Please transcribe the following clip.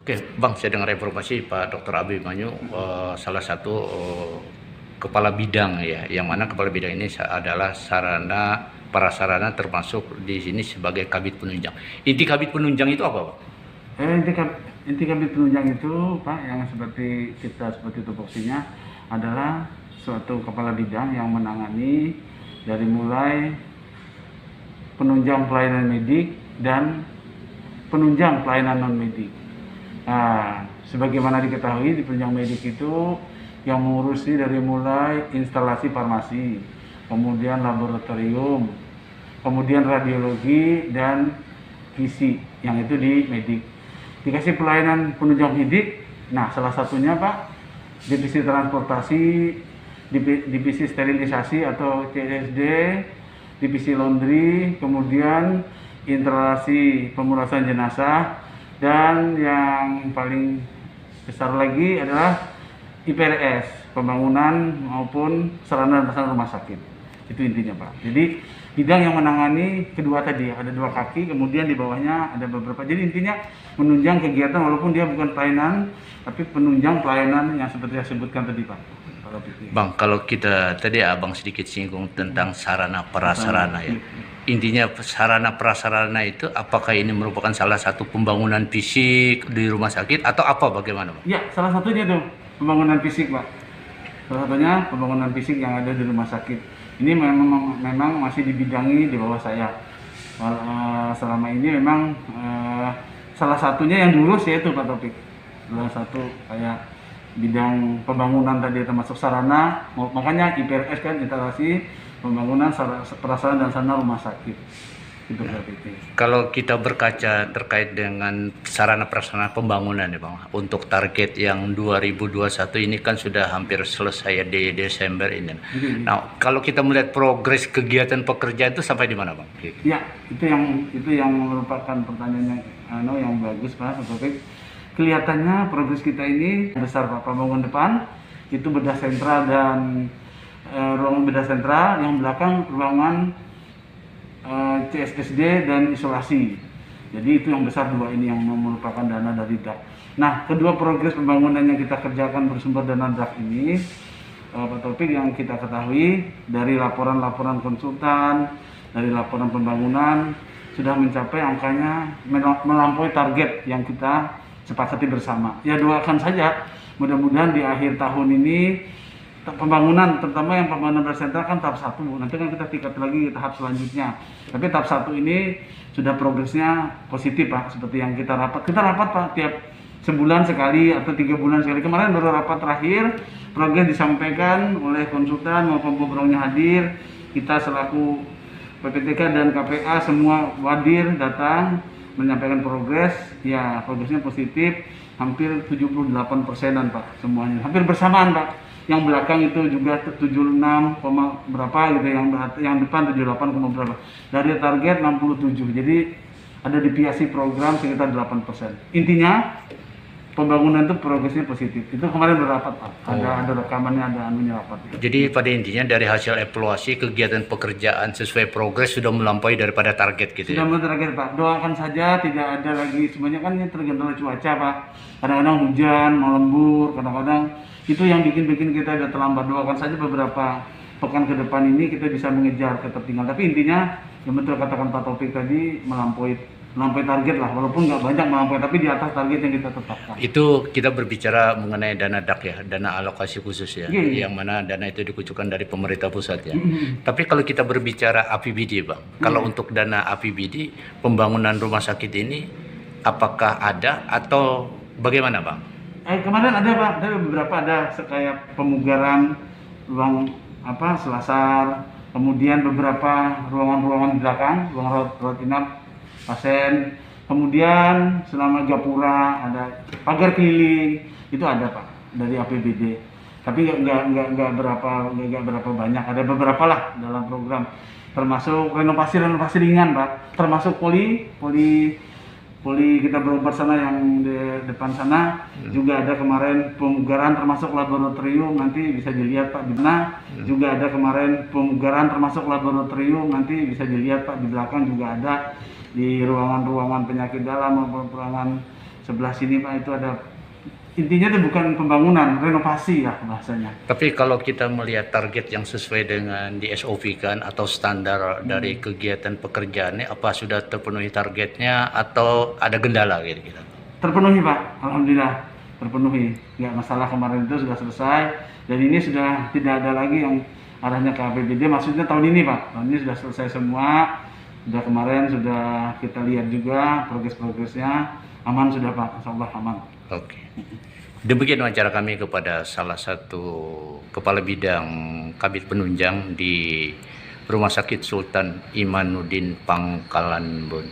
Oke, Bang, saya dengar informasi Pak Dr. Abimanyu salah satu kepala bidang ya, yang mana kepala bidang ini adalah sarana prasarana termasuk di sini sebagai kabid penunjang. Inti kabid penunjang itu apa, Pak? Inti kabit penunjang itu, Pak, yang seperti tupoksinya adalah suatu kepala bidang yang menangani dari mulai penunjang pelayanan medik dan penunjang pelayanan non medik. Nah, sebagaimana diketahui di penunjang medik itu yang mengurusi dari mulai instalasi farmasi, kemudian laboratorium, kemudian radiologi dan visi, yang itu di medik. Dikasih pelayanan penunjang medik, nah salah satunya Pak, divisi transportasi, divisi sterilisasi atau CSD, divisi laundry, kemudian instalasi pemulasan jenazah, dan yang paling besar lagi adalah IPRS, pembangunan maupun sarana dan prasarana rumah sakit. Itu intinya Pak. Jadi bidang yang menangani kedua tadi, ada dua kaki, kemudian di bawahnya ada beberapa. Jadi intinya menunjang kegiatan walaupun dia bukan pelayanan, tapi penunjang pelayanan yang seperti saya sebutkan tadi Pak. Bang, kalau kita tadi Abang sedikit singgung tentang sarana prasarana ya. Intinya sarana prasarana itu apakah ini merupakan salah satu pembangunan fisik di rumah sakit atau apa, bagaimana, Bang? Ya, salah satunya itu pembangunan fisik Pak. Salah satunya pembangunan fisik yang ada di rumah sakit. Ini memang masih dibidangi di bawah saya. Selama ini memang salah satunya yang diurus yaitu Pak Taufik. Salah satu kayak bidang pembangunan tadi termasuk sarana, makanya IPRS kan instalasi pembangunan prasarana dan sarana rumah sakit. Itu Kalau kita berkaca terkait dengan sarana prasarana pembangunan ya Bang, untuk target yang 2021 ini kan sudah hampir selesai di Desember ini. Nah, kalau kita melihat progres kegiatan pekerjaan itu sampai di mana Bang? Ya, itu yang merupakan pertanyaan yang bagus Pak Taufik. Kelihatannya progres kita ini besar Pak. Pembangunan depan itu bedah sentral dan ruangan bedah sentral, yang belakang ruangan CSSD dan isolasi. Jadi itu yang besar dua ini yang merupakan dana dari DAK. Nah, kedua progres pembangunan yang kita kerjakan bersumber dana DAK ini, Pak Taufik, yang kita ketahui dari laporan-laporan konsultan, dari laporan pembangunan sudah mencapai angkanya melampaui target yang kita sepakati bersama. Ya, doakan saja mudah-mudahan di akhir tahun ini pembangunan, terutama yang pembangunan bersentral kan tahap 1, nanti kan kita tingkat lagi tahap selanjutnya. Tapi tahap 1 ini sudah progresnya positif Pak, seperti yang kita rapat Pak tiap sebulan sekali atau 3 bulan sekali. Kemarin baru rapat terakhir, progres disampaikan oleh konsultan maupun pemborongnya hadir. Kita selaku PPTK dan KPA semua hadir, datang menyampaikan progres. Ya, progresnya positif, hampir 78%-an Pak semuanya, hampir bersamaan Pak. Yang belakang itu juga 76, berapa gitu, yang depan 78, berapa. Dari target 67. Jadi ada deviasi program sekitar 8%. Intinya pembangunan itu progresnya positif. Itu kemarin berapat Pak. Ada rekamannya, ada anunya rapat. Jadi pada intinya dari hasil evaluasi kegiatan pekerjaan sesuai progres sudah melampaui daripada target gitu. Sudah melampaui target Pak. Doakan saja tidak ada lagi, semuanya kan ini tergantung cuaca Pak. Kadang-kadang hujan, mau lembur, kadang-kadang itu yang bikin kita udah terlambat. Doakan saja beberapa pekan ke depan ini kita bisa mengejar ketertinggalan. Tapi intinya yang betul katakan Pak Taufik tadi, melampaui target lah, walaupun nggak banyak melampaui, tapi di atas target yang kita tetapkan. Itu kita berbicara mengenai dana DAK ya, dana alokasi khusus ya, yang mana dana itu dikucurkan dari pemerintah pusat ya. Tapi kalau kita berbicara APBD Bang, kalau untuk dana APBD pembangunan rumah sakit ini apakah ada atau bagaimana Bang? Kemarin ada Pak, ada beberapa, ada kayak pemugaran ruang selasar, kemudian beberapa ruangan-ruangan di belakang, ruang rawat inap pasien, kemudian selama gapura ada pagar keliling, itu ada Pak dari APBD. Tapi nggak berapa banyak, ada beberapa lah dalam program, termasuk renovasi ringan Pak, termasuk poli kita berobat sana yang di depan sana. Juga ada kemarin pemugaran termasuk laboratorium, nanti bisa dilihat Pak di mana. Juga ada kemarin pemugaran termasuk laboratorium, nanti bisa dilihat Pak di belakang juga ada, di ruangan-ruangan penyakit dalam maupun ruangan sebelah sini Pak itu ada, intinya itu bukan pembangunan, renovasi ya bahasanya. Tapi kalau kita melihat target yang sesuai dengan di SOP kan atau standar dari kegiatan pekerjaannya, apa sudah terpenuhi targetnya atau ada kendala kira-kira? Terpenuhi Pak, alhamdulillah terpenuhi, nggak masalah. Kemarin itu sudah selesai dan ini sudah tidak ada lagi yang arahnya ke APBD, maksudnya tahun ini Pak, tahun ini sudah selesai semua, sudah kemarin sudah kita lihat juga progresnya, aman sudah Pak, insyaallah aman. Oke. Demikian wawancara kami kepada salah satu kepala bidang Kabid Penunjang di Rumah Sakit Sultan Imanuddin Pangkalan Bun.